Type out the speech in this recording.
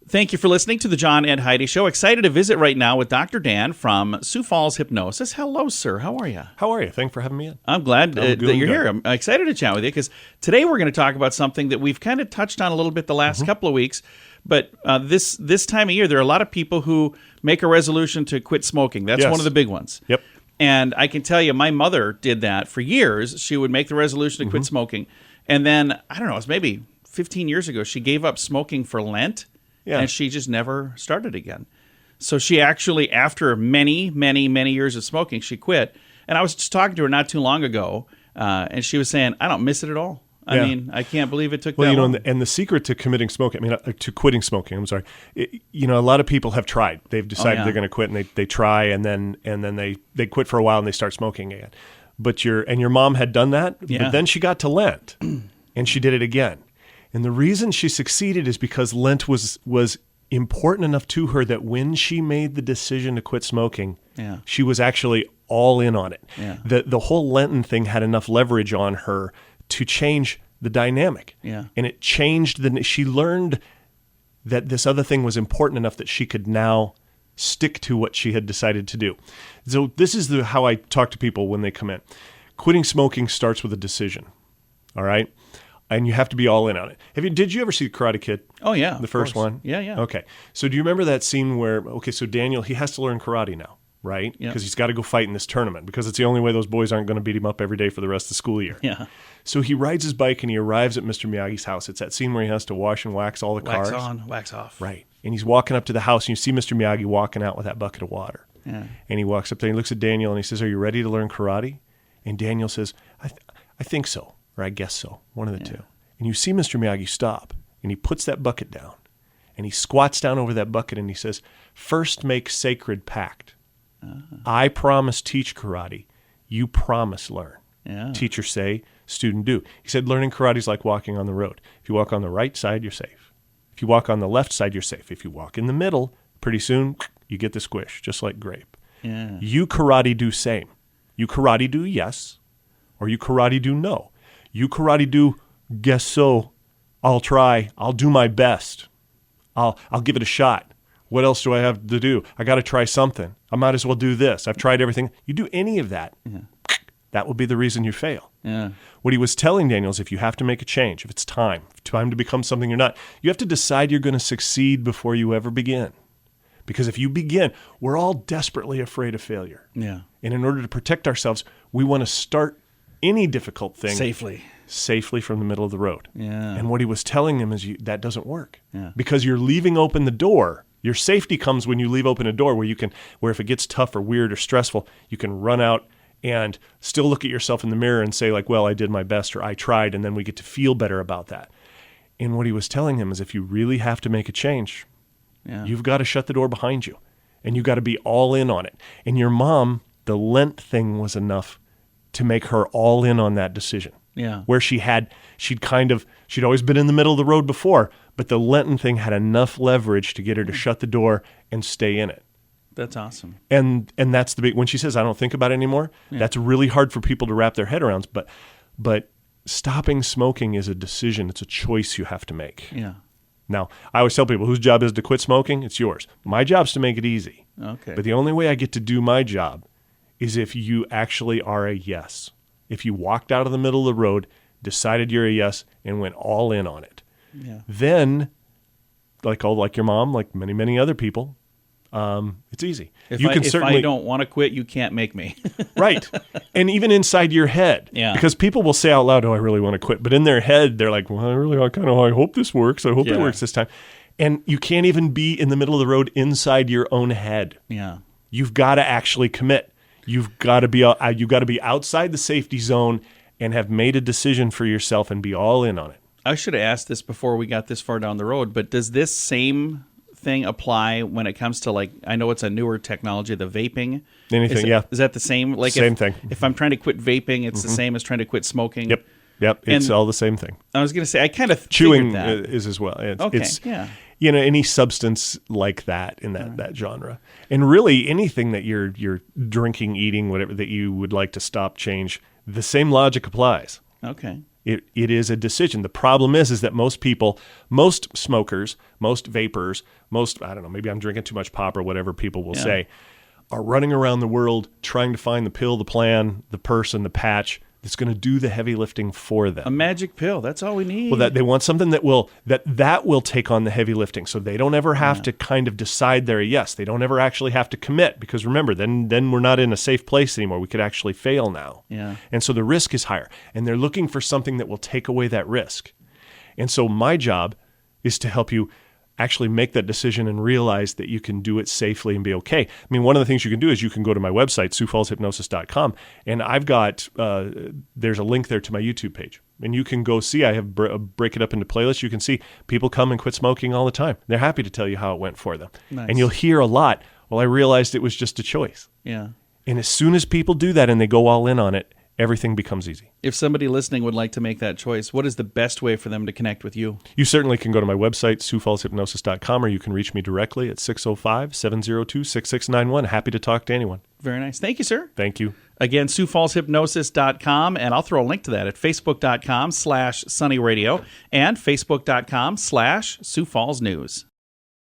Thank you for listening to the John and Heidi Show. Excited to visit right now with Dr. Dan from Sioux Falls Hypnosis. Hello, sir. How are you? How are you? Thanks for having me in. I'm glad that you're here. I'm excited to chat with you because today we're going to talk about something that we've kind of touched on a little bit the last couple of weeks. But this time of year, there are a lot of people who make a resolution to quit smoking. That's one of the big ones. Yep. And I can tell you, my mother did that for years. She would make the resolution to quit smoking. And then, I don't know, it was maybe 15 years ago, she gave up smoking for Lent. Yeah. And she just never started again. So she actually, after many, many, many years of smoking, she quit. And I was just talking to her not too long ago, and she was saying, I don't miss it at all. I mean, I can't believe it took that long. And the secret to committing smoking, to quitting smoking, I'm sorry, a lot of people have tried. They've decided they're going to quit, and they try, and then they quit for a while, and they start smoking again. But your mom had done that, but then she got to Lent, and she did it again. And the reason she succeeded is because Lent was important enough to her that when she made the decision to quit smoking, she was actually all in on it. Yeah. The whole Lenten thing had enough leverage on her to change the dynamic. Yeah. And it changed she learned that this other thing was important enough that she could now stick to what she had decided to do. So this is how I talk to people when they come in. Quitting smoking starts with a decision. All right? And you have to be all in on it. Did you ever see Karate Kid? Oh, yeah. The first one? Yeah. Okay. So do you remember that scene where, so Daniel, he has to learn karate now, right? Yeah. Because he's got to go fight in this tournament because it's the only way those boys aren't going to beat him up every day for the rest of the school year. Yeah. So he rides his bike and he arrives at Mr. Miyagi's house. It's that scene where he has to wash and wax all the cars. Wax on, wax off. Right. And he's walking up to the house and you see Mr. Miyagi walking out with that bucket of water. Yeah. And he walks up there and he looks at Daniel and he says, "Are you ready to learn karate?" And Daniel says, I think so, or I guess so, one of the two. And you see Mr. Miyagi stop, and he puts that bucket down, and he squats down over that bucket, and he says, "First make sacred pact. I promise teach karate. You promise learn." Yeah. Teacher say, student do. He said, learning karate is like walking on the road. If you walk on the right side, you're safe. If you walk on the left side, you're safe. If you walk in the middle, pretty soon, you get the squish, just like grape. Yeah. You karate do same. You karate do yes, or you karate do no. You karate do guess so. I'll try. I'll do my best. I'll give it a shot. What else do I have to do? I got to try something. I might as well do this. I've tried everything. You do any of that, that will be the reason you fail. Yeah. What he was telling Daniel is if you have to make a change, if it's time to become something you're not, you have to decide you're going to succeed before you ever begin. Because if you begin, we're all desperately afraid of failure. Yeah. And in order to protect ourselves, we want to start any difficult thing safely from the middle of the road. Yeah. And what he was telling him is that doesn't work. Yeah. Because you're leaving open the door. Your safety comes when you leave open a door where if it gets tough or weird or stressful, you can run out and still look at yourself in the mirror and say like, well, I did my best or I tried, and then we get to feel better about that. And what he was telling him is if you really have to make a change, you've got to shut the door behind you and you've got to be all in on it. And your mom, the Lent thing was enough to make her all in on that decision. Yeah. Where she'd always been in the middle of the road before, but the Lenten thing had enough leverage to get her to shut the door and stay in it. That's awesome. And that's the big, when she says, I don't think about it anymore, that's really hard for people to wrap their head around. But stopping smoking is a decision. It's a choice you have to make. Yeah. Now, I always tell people whose job is to quit smoking, it's yours. My job's to make it easy. Okay. But the only way I get to do my job is if you actually are a yes. If you walked out of the middle of the road, decided you're a yes, and went all in on it. Yeah. Then, like your mom, like many, many other people, it's easy. If I don't want to quit, you can't make me. Right. And even inside your head. Yeah. Because people will say out loud, "Oh, I really want to quit." But in their head, they're like, "Well, I hope this works. I hope it works this time." And you can't even be in the middle of the road inside your own head. Yeah. You've got to actually commit. You've got to be outside the safety zone and have made a decision for yourself and be all in on it. I should have asked this before we got this far down the road, but does this same thing apply when it comes to, like, I know it's a newer technology, the vaping? Anything, Is that the same? Like same thing. If I'm trying to quit vaping, it's the same as trying to quit smoking? Yep. It's all the same thing. I was going to say, I kind of Chewing figured that. is as well. Yeah. Any substance like that in that genre. And really anything that you're drinking, eating, whatever that you would like to stop, change, the same logic applies. Okay. It is a decision. The problem is that most people, most smokers, most vapors, I don't know, maybe I'm drinking too much pop or whatever people will say, are running around the world trying to find the pill, the plan, the person, the patch that's going to do the heavy lifting for them. A magic pill. That's all we need. Well, that they want something that will take on the heavy lifting, so they don't ever have to kind of decide they're a yes. They don't ever actually have to commit, because remember, then we're not in a safe place anymore. We could actually fail now. Yeah. And so the risk is higher, and they're looking for something that will take away that risk. And so my job is to help you actually make that decision and realize that you can do it safely and be okay. I mean, one of the things you can do is you can go to my website, SiouxFallsHypnosis.com, and I've got, there's a link there to my YouTube page. And you can go see, I have break it up into playlists. You can see people come and quit smoking all the time. They're happy to tell you how it went for them. Nice. And you'll hear a lot, well, I realized it was just a choice. Yeah. And as soon as people do that and they go all in on it, everything becomes easy. If somebody listening would like to make that choice, what is the best way for them to connect with you? You certainly can go to my website, SiouxFallsHypnosis.com, or you can reach me directly at 605-702-6691. Happy to talk to anyone. Very nice. Thank you, sir. Thank you. Again, SiouxFallsHypnosis.com, and I'll throw a link to that at Facebook.com/SunnyRadio and Facebook.com/Sioux Falls News.